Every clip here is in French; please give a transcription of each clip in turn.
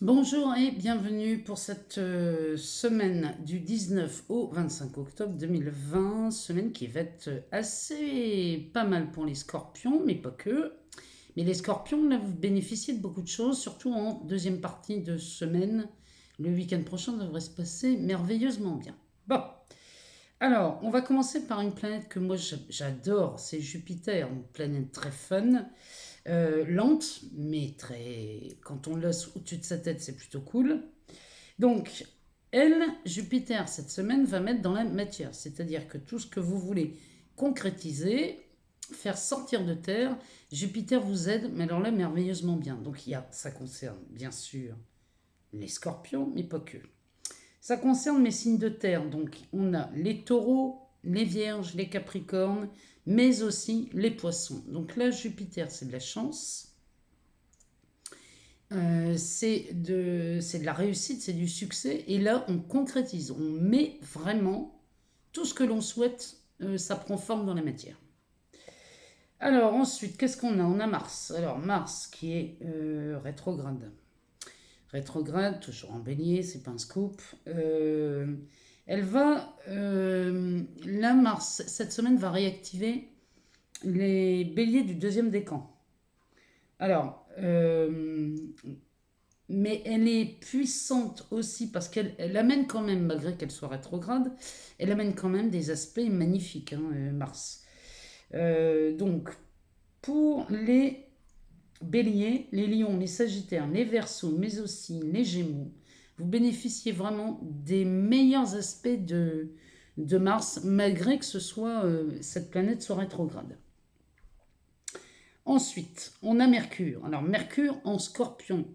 Bonjour et bienvenue pour cette semaine du 19 au 25 octobre 2020, semaine qui va être assez pas mal pour les scorpions, mais pas que. Mais les scorpions, là, vous bénéficiez de beaucoup de choses, surtout en deuxième partie de semaine. Le week-end prochain devrait se passer merveilleusement bien. Bon, alors, on va commencer par une planète que moi j'adore, c'est Jupiter, une planète très fun. Lente, mais très. Quand on laisse au-dessus de sa tête, c'est plutôt cool. Donc, elle, Jupiter, cette semaine, va mettre dans la matière. C'est-à-dire que tout ce que vous voulez concrétiser, faire sortir de terre, Jupiter vous aide, mais alors là, merveilleusement bien. Donc, ça concerne, bien sûr, les scorpions, mais pas que. Ça concerne mes signes de terre. Donc, on a les taureaux, les vierges, les capricornes, mais aussi les poissons. Donc là, Jupiter, c'est de la chance. C'est de la réussite, c'est du succès. Et là, on concrétise, on met vraiment tout ce que l'on souhaite, ça prend forme dans la matière. Alors ensuite, qu'est-ce qu'on a? On a Mars. Alors Mars qui est rétrograde. Rétrograde, toujours en bélier, c'est pas un scoop. Elle va... là, Mars, cette semaine, va réactiver les béliers du deuxième décan. Alors, mais elle est puissante aussi parce qu'elle amène quand même, malgré qu'elle soit rétrograde, elle amène quand même des aspects magnifiques, hein, Mars. Donc, pour les béliers, les lions, les sagittaires, les verseaux, mais aussi les gémeaux, vous bénéficiez vraiment des meilleurs aspects de Mars, malgré que cette planète soit rétrograde. Ensuite, on a Mercure. Alors, Mercure en scorpion.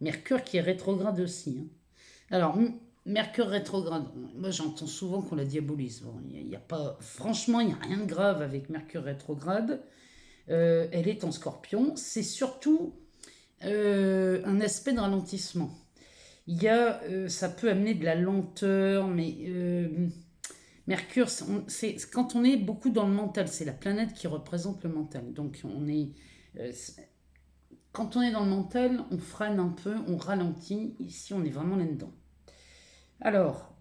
Mercure qui est rétrograde aussi, hein. Alors, Mercure rétrograde, moi j'entends souvent qu'on la diabolise. Bon, y a pas, franchement, il n'y a rien de grave avec Mercure rétrograde. Elle est en scorpion. C'est surtout un aspect de ralentissement. Ça peut amener de la lenteur, mais Mercure, quand on est beaucoup dans le mental, c'est la planète qui représente le mental. Donc euh, quand on est dans le mental, on freine un peu, on ralentit. Ici, on est vraiment là-dedans. Alors,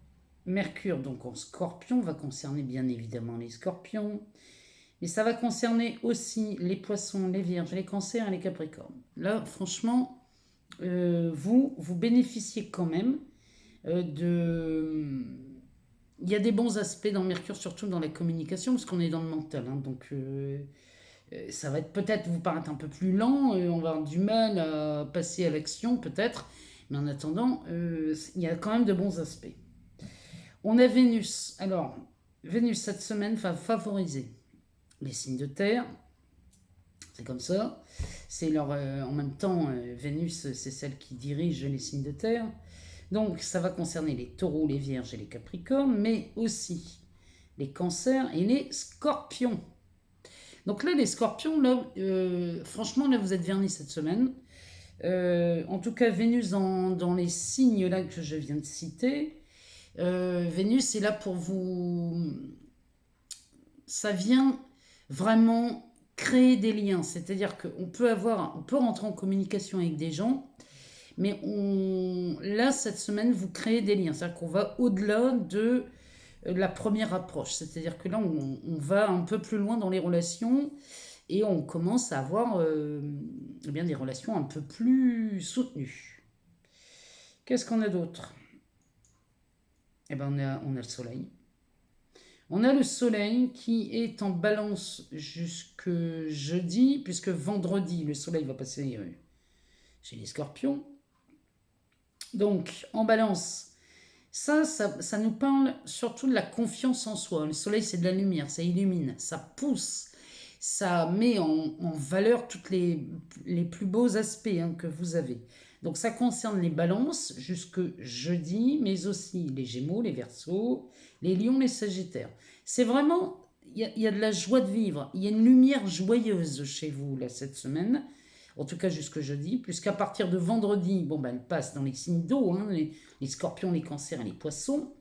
Mercure, donc en scorpion, va concerner bien évidemment les scorpions, mais ça va concerner aussi les poissons, les vierges, les cancers et les capricornes. Là, franchement, vous bénéficiez quand même de... Il y a des bons aspects dans Mercure, surtout dans la communication, parce qu'on est dans le mental, hein. Donc, ça va être peut-être vous paraître un peu plus lent, on va avoir du mal à passer à l'action, peut-être, mais en attendant, il y a quand même de bons aspects. On a Vénus. Alors, Vénus, cette semaine, va favoriser les signes de terre. C'est comme ça. En même temps, Vénus, c'est celle qui dirige les signes de terre. Donc, ça va concerner les taureaux, les vierges et les capricornes, mais aussi les cancers et les scorpions. Donc là, les scorpions, là, franchement, là, vous êtes vernis cette semaine. En tout cas, Vénus dans les signes là que je viens de citer, Vénus est là pour vous. Ça vient vraiment créer des liens. C'est-à-dire on peut rentrer en communication avec des gens, mais là, cette semaine, vous créez des liens. C'est-à-dire qu'on va au-delà de la première approche. C'est-à-dire que là, on va un peu plus loin dans les relations et on commence à avoir eh bien, des relations un peu plus soutenues. Qu'est-ce qu'on a d'autre? Eh ben, on a le soleil. On a le soleil qui est en balance jusque jeudi, puisque vendredi, le soleil va passer chez les scorpions. Donc, en balance, ça nous parle surtout de la confiance en soi. Le soleil, c'est de la lumière, ça illumine, ça pousse, ça met en valeur tous les plus beaux aspects, hein, que vous avez. Donc ça concerne les balances jusque jeudi, mais aussi les gémeaux, les verseaux, les lions, les sagittaires. C'est vraiment, il y a de la joie de vivre, il y a une lumière joyeuse chez vous là cette semaine, en tout cas jusque jeudi, puisqu'à partir de vendredi, bon ben elle passe dans les signes d'eau, hein, les scorpions, les cancers et les poissons.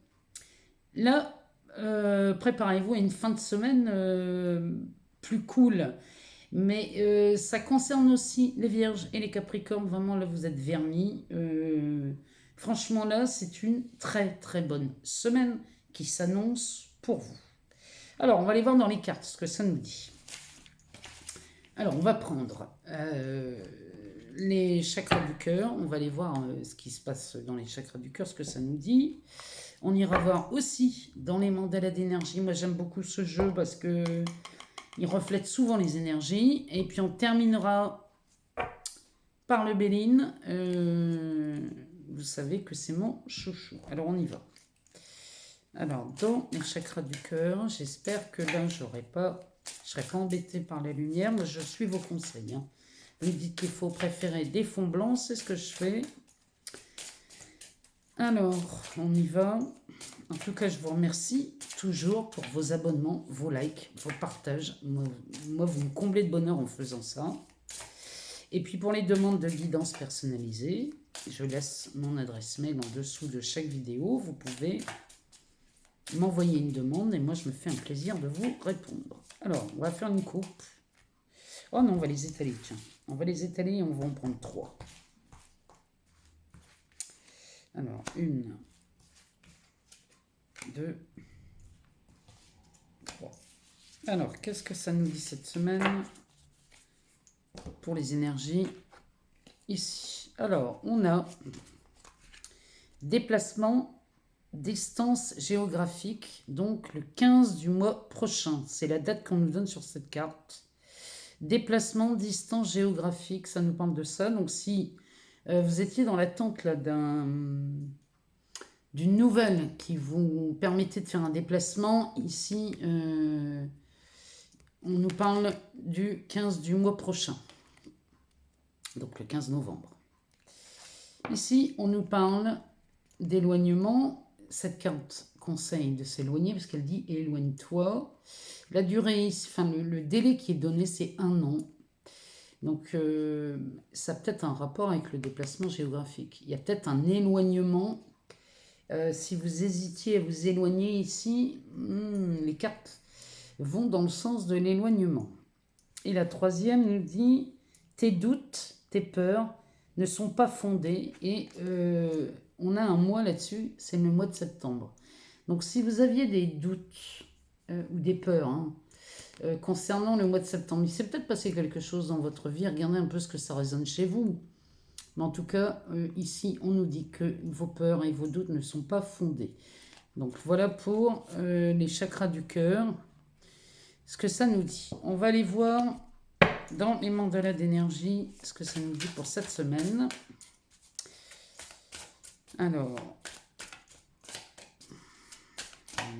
Là, préparez-vous à une fin de semaine plus cool. Mais ça concerne aussi les Vierges et les Capricornes. Vraiment, là, vous êtes vernis. Franchement, là, c'est une très très bonne semaine qui s'annonce pour vous. Alors, on va aller voir dans les cartes ce que ça nous dit. Alors, on va prendre les chakras du cœur. On va aller voir ce qui se passe dans les chakras du cœur, ce que ça nous dit. On ira voir aussi dans les mandalas d'énergie. Moi, j'aime beaucoup ce jeu parce que il reflète souvent les énergies. Et puis, on terminera par le Béline. Vous savez que c'est mon chouchou. Alors, on y va. Alors, dans les chakras du cœur, j'espère que là, je ne serai pas embêtée par la lumière. Moi, je suis vos conseils. Hein. Vous me dites qu'il faut préférer des fonds blancs, c'est ce que je fais. Alors, on y va. En tout cas, je vous remercie toujours pour vos abonnements, vos likes, vos partages. Moi, vous me comblez de bonheur en faisant ça. Et puis, pour les demandes de guidance personnalisée, je laisse mon adresse mail en dessous de chaque vidéo. Vous pouvez m'envoyer une demande et moi, je me fais un plaisir de vous répondre. Alors, on va faire une coupe. Oh non, on va les étaler, tiens. On va les étaler et on va en prendre 3. Alors, 1, 2, 3. Alors, qu'est-ce que ça nous dit cette semaine pour les énergies ici? Alors, on a déplacement, distance géographique, donc le 15 du mois prochain. C'est la date qu'on nous donne sur cette carte. Déplacement, distance géographique, ça nous parle de ça. Donc, si vous étiez dans l'attente là d'une nouvelle qui vous permettait de faire un déplacement, ici, on nous parle du 15 du mois prochain. Donc le 15 novembre. Ici, on nous parle d'éloignement. Cette carte conseille de s'éloigner parce qu'elle dit éloigne-toi. La durée, enfin le délai qui est donné, c'est 1 an. Donc, ça a peut-être un rapport avec le déplacement géographique. Il y a peut-être un éloignement. Si vous hésitiez à vous éloigner ici, les cartes vont dans le sens de l'éloignement. Et la troisième nous dit, tes doutes, tes peurs ne sont pas fondés. Et on a un mois là-dessus, c'est le mois de septembre. Donc, si vous aviez des doutes ou des peurs, concernant le mois de septembre, il s'est peut-être passé quelque chose dans votre vie, regardez un peu ce que ça résonne chez vous. Mais en tout cas, ici, on nous dit que vos peurs et vos doutes ne sont pas fondés. Donc voilà pour les chakras du cœur, ce que ça nous dit. On va aller voir dans les mandalas d'énergie ce que ça nous dit pour cette semaine. Alors,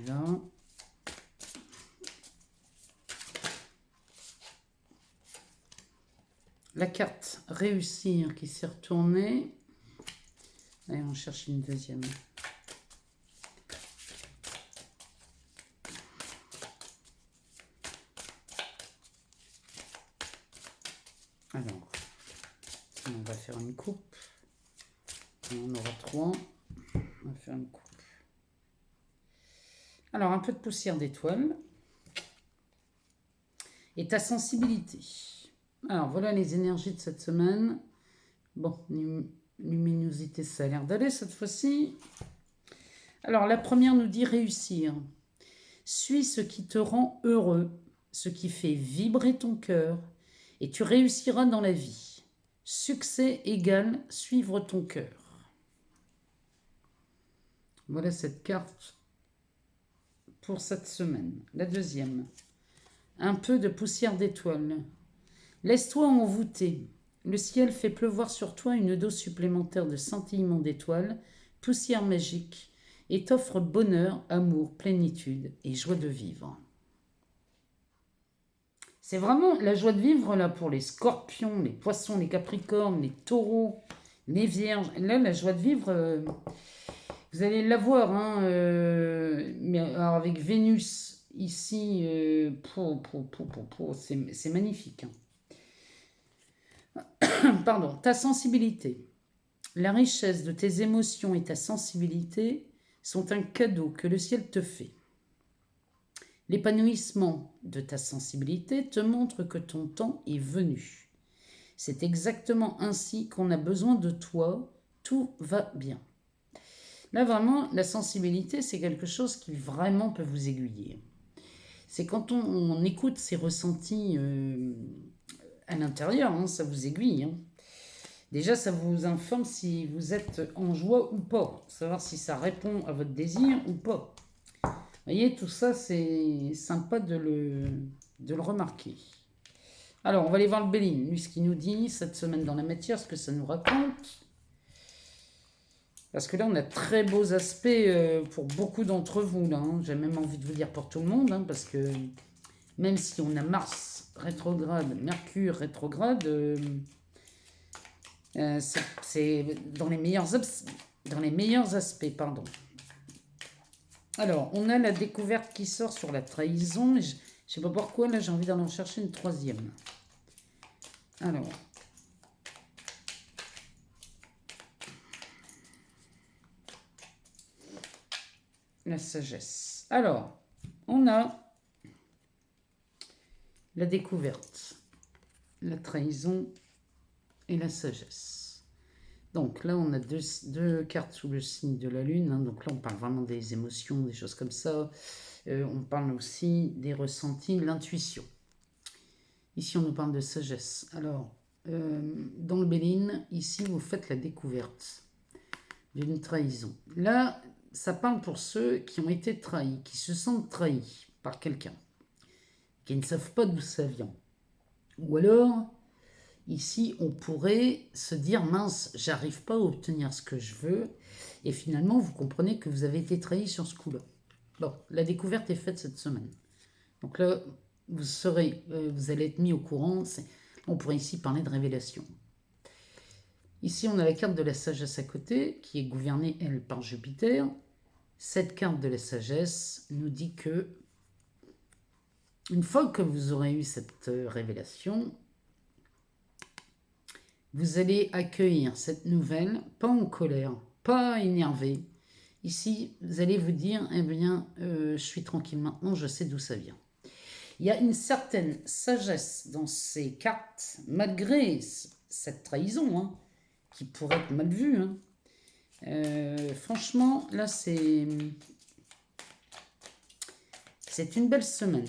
là. La carte réussir qui s'est retournée. Allez, on cherche une deuxième. Alors, on va faire une coupe. On aura 3. On va faire une coupe. Alors, un peu de poussière d'étoile. Et ta sensibilité. Alors, voilà les énergies de cette semaine. Bon, luminosité, ça a l'air d'aller cette fois-ci. Alors, la première nous dit réussir. Suis ce qui te rend heureux, ce qui fait vibrer ton cœur, et tu réussiras dans la vie. Succès égale suivre ton cœur. Voilà cette carte pour cette semaine. La deuxième. Un peu de poussière d'étoile. Laisse-toi envoûter. Le ciel fait pleuvoir sur toi une dose supplémentaire de scintillement d'étoiles, poussière magique, et t'offre bonheur, amour, plénitude et joie de vivre. C'est vraiment la joie de vivre là pour les scorpions, les poissons, les capricornes, les taureaux, les vierges. Là, la joie de vivre, vous allez la voir, mais alors avec Vénus ici, c'est magnifique. Pardon, ta sensibilité. La richesse de tes émotions et ta sensibilité sont un cadeau que le ciel te fait. L'épanouissement de ta sensibilité te montre que ton temps est venu. C'est exactement ainsi qu'on a besoin de toi. Tout va bien. Là, vraiment, la sensibilité, c'est quelque chose qui vraiment peut vous aiguiller. C'est quand on écoute ses ressentis à l'intérieur, hein, ça vous aiguille. Hein. Déjà, ça vous informe si vous êtes en joie ou pas, savoir si ça répond à votre désir ou pas. Vous voyez, tout ça, c'est sympa de le remarquer. Alors, on va aller voir le Béline, lui, ce qu'il nous dit cette semaine dans la matière, ce que ça nous raconte. Parce que là, on a très beaux aspects pour beaucoup d'entre vous. Là, hein. J'ai même envie de vous dire pour tout le monde, hein, parce que même si on a Mars rétrograde, Mercure rétrograde, c'est dans les meilleurs aspects, pardon. Alors, on a la découverte qui sort sur la trahison. Je ne sais pas pourquoi, là, j'ai envie d'en chercher une troisième. Alors... la sagesse. Alors, on a la découverte, la trahison et la sagesse. Donc là, on a deux cartes sous le signe de la lune. Hein. Donc là, on parle vraiment des émotions, des choses comme ça. On parle aussi des ressentis, l'intuition. Ici, on nous parle de sagesse. Alors, dans le Béline, ici, vous faites la découverte d'une trahison. Là, ça parle pour ceux qui ont été trahis, qui se sentent trahis par quelqu'un, qui ne savent pas d'où ça vient. Ou alors, ici, on pourrait se dire, mince, j'arrive pas à obtenir ce que je veux, et finalement, vous comprenez que vous avez été trahi sur ce coup-là. Bon, la découverte est faite cette semaine. Donc là, vous allez être mis au courant, on pourrait ici parler de révélation. Ici, on a la carte de la sagesse à côté, qui est gouvernée, elle, par Jupiter. Cette carte de la sagesse nous dit que, une fois que vous aurez eu cette révélation, vous allez accueillir cette nouvelle, pas en colère, pas énervé. Ici, vous allez vous dire, eh bien, je suis tranquille maintenant, je sais d'où ça vient. Il y a une certaine sagesse dans ces cartes, malgré cette trahison, hein, qui pourrait être mal vue. Hein. Franchement, là, c'est une belle semaine.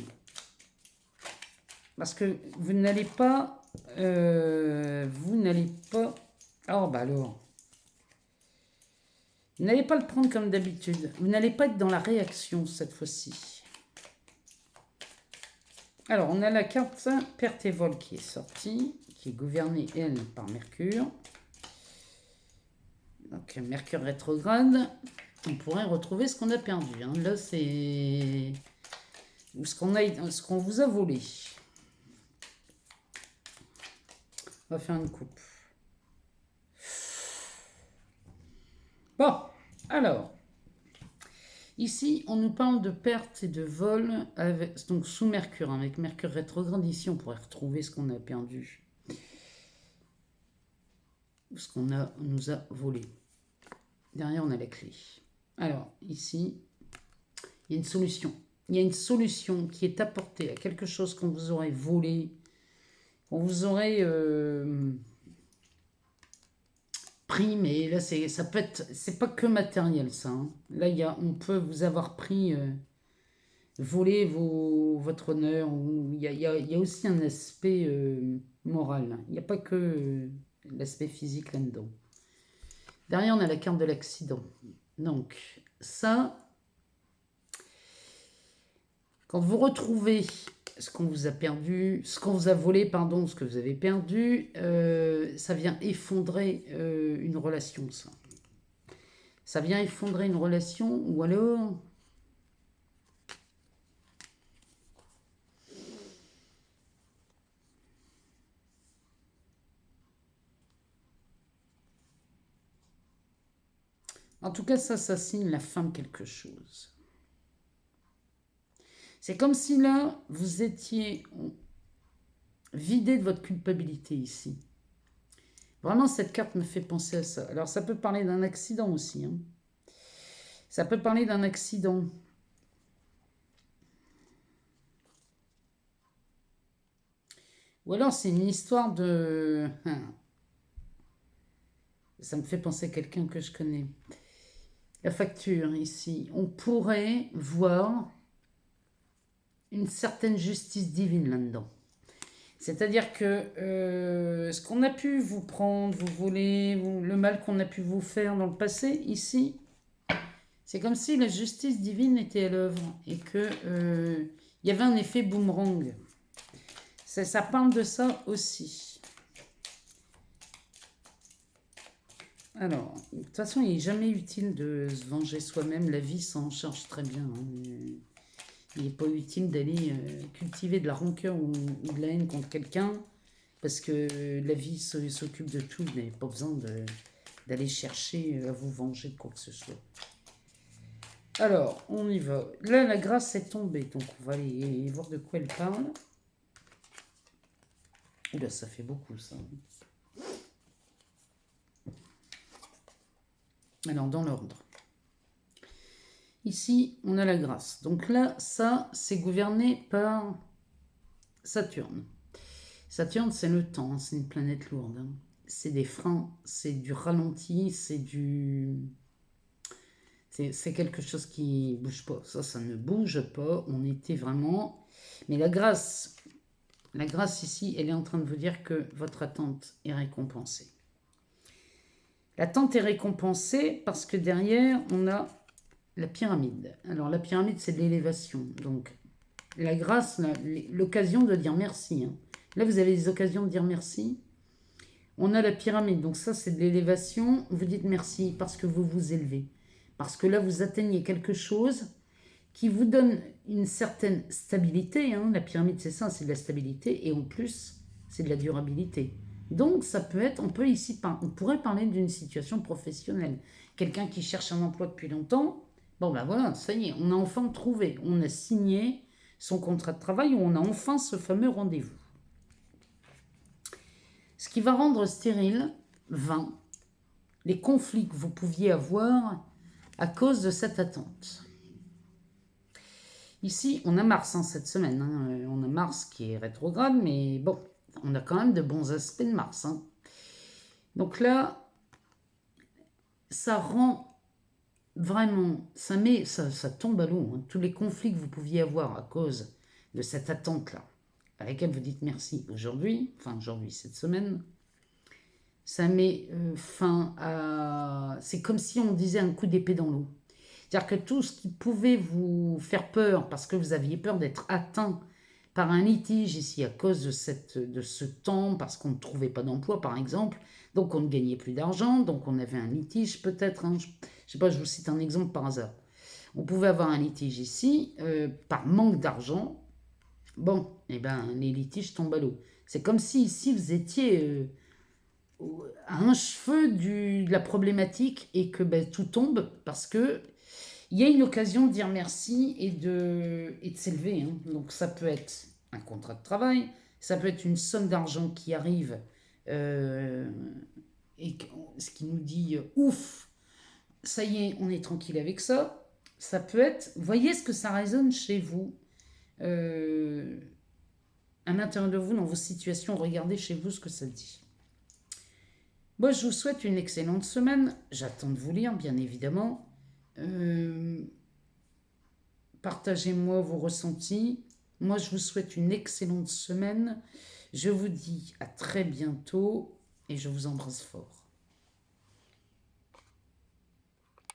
Parce que vous n'allez pas... Oh, bah alors... Vous n'allez pas le prendre comme d'habitude. Vous n'allez pas être dans la réaction cette fois-ci. Alors, on a la carte perte et vol qui est sortie, qui est gouvernée, elle, par Mercure. Donc, Mercure rétrograde. On pourrait retrouver ce qu'on a perdu. Hein. Là, c'est ce qu'on vous a volé. On va faire une coupe. Bon, alors, ici, on nous parle de perte et de vol donc sous Mercure. Hein, avec Mercure rétrograde, ici, on pourrait retrouver ce qu'on a perdu. Ce qu'on nous a volé. Derrière, on a la clé. Alors, ici, il y a une solution. Il y a une solution qui est apportée à quelque chose qu'on vous aurait volé, qu'on vous aurait pris, mais là, ça peut être, c'est pas que matériel, ça. Hein. Là, on peut vous avoir pris, volé votre honneur. Il y a aussi un aspect moral. Il n'y a pas que l'aspect physique là-dedans. Derrière, on a la carte de l'accident. Donc, ça, quand vous retrouvez ce qu'on vous a perdu, ce qu'on vous a volé, pardon, ce que vous avez perdu, ça vient effondrer une relation, ça. Ça vient effondrer une relation, ou alors... En tout cas, ça signe la fin de quelque chose. C'est comme si là, vous étiez vidé de votre culpabilité ici. Vraiment, cette carte me fait penser à ça. Alors, ça peut parler d'un accident aussi. Hein. Ça peut parler d'un accident. Ou alors c'est une histoire de... Ça me fait penser à quelqu'un que je connais. La facture ici, on pourrait voir une certaine justice divine là-dedans. C'est-à-dire que ce qu'on a pu vous prendre, vous voler, le mal qu'on a pu vous faire dans le passé, ici, c'est comme si la justice divine était à l'œuvre et que il y avait un effet boomerang. Ça parle de ça aussi. Alors, de toute façon, il n'est jamais utile de se venger soi-même. La vie s'en charge très bien. Il n'est pas utile d'aller cultiver de la rancœur ou de la haine contre quelqu'un parce que la vie s'occupe de tout. Vous n'avez pas besoin d'aller chercher à vous venger de quoi que ce soit. Alors, on y va. Là, la grâce est tombée, donc on va aller voir de quoi elle parle. Oula, ça fait beaucoup, ça. Alors, dans l'ordre. Ici, on a la grâce. Donc là, ça, c'est gouverné par Saturne. Saturne, c'est le temps, c'est une planète lourde. C'est des freins, c'est du ralenti, c'est du... C'est quelque chose qui bouge pas. Ça ne bouge pas. On était vraiment... Mais la grâce ici, elle est en train de vous dire que votre attente est récompensée. L'attente est récompensée parce que derrière, on a la pyramide. Alors, la pyramide, c'est de l'élévation. Donc, la grâce, l'occasion de dire merci. Là, vous avez des occasions de dire merci. On a la pyramide. Donc, ça, c'est de l'élévation. Vous dites merci parce que vous vous élevez. Parce que là, vous atteignez quelque chose qui vous donne une certaine stabilité. La pyramide, c'est ça, c'est de la stabilité. Et en plus, c'est de la durabilité. Donc, ça peut être, on pourrait parler d'une situation professionnelle. Quelqu'un qui cherche un emploi depuis longtemps, bon ben voilà, ça y est, on a enfin trouvé. On a signé son contrat de travail où on a enfin ce fameux rendez-vous. Ce qui va rendre stérile, vain, les conflits que vous pouviez avoir à cause de cette attente. Ici, on a Mars cette semaine. On a Mars qui est rétrograde, mais bon, on a quand même de bons aspects de Mars. Donc là, ça rend vraiment, ça tombe à l'eau. Tous les conflits que vous pouviez avoir à cause de cette attente-là, à laquelle vous dites merci aujourd'hui, cette semaine, ça met fin à... C'est comme si on disait un coup d'épée dans l'eau. C'est-à-dire que tout ce qui pouvait vous faire peur, parce que vous aviez peur d'être atteint par un litige ici à cause de ce temps, parce qu'on ne trouvait pas d'emploi par exemple, donc on ne gagnait plus d'argent, donc on avait un litige peut-être, je ne sais pas, je vous cite un exemple par hasard. On pouvait avoir un litige ici, par manque d'argent, bon, et ben les litiges tombent à l'eau. C'est comme si ici vous étiez à un cheveu de la problématique et que tout tombe parce que il y a une occasion de dire merci et de s'élever. Donc ça peut être un contrat de travail, ça peut être une somme d'argent qui arrive et ce qui nous dit ouf, ça y est, on est tranquille avec ça. Ça peut être, voyez ce que ça résonne chez vous, à l'intérieur de vous, dans vos situations, regardez chez vous ce que ça dit. Moi, je vous souhaite une excellente semaine. J'attends de vous lire, bien évidemment. Partagez-moi vos ressentis. Moi, je vous souhaite une excellente semaine. Je vous dis à très bientôt et je vous embrasse fort.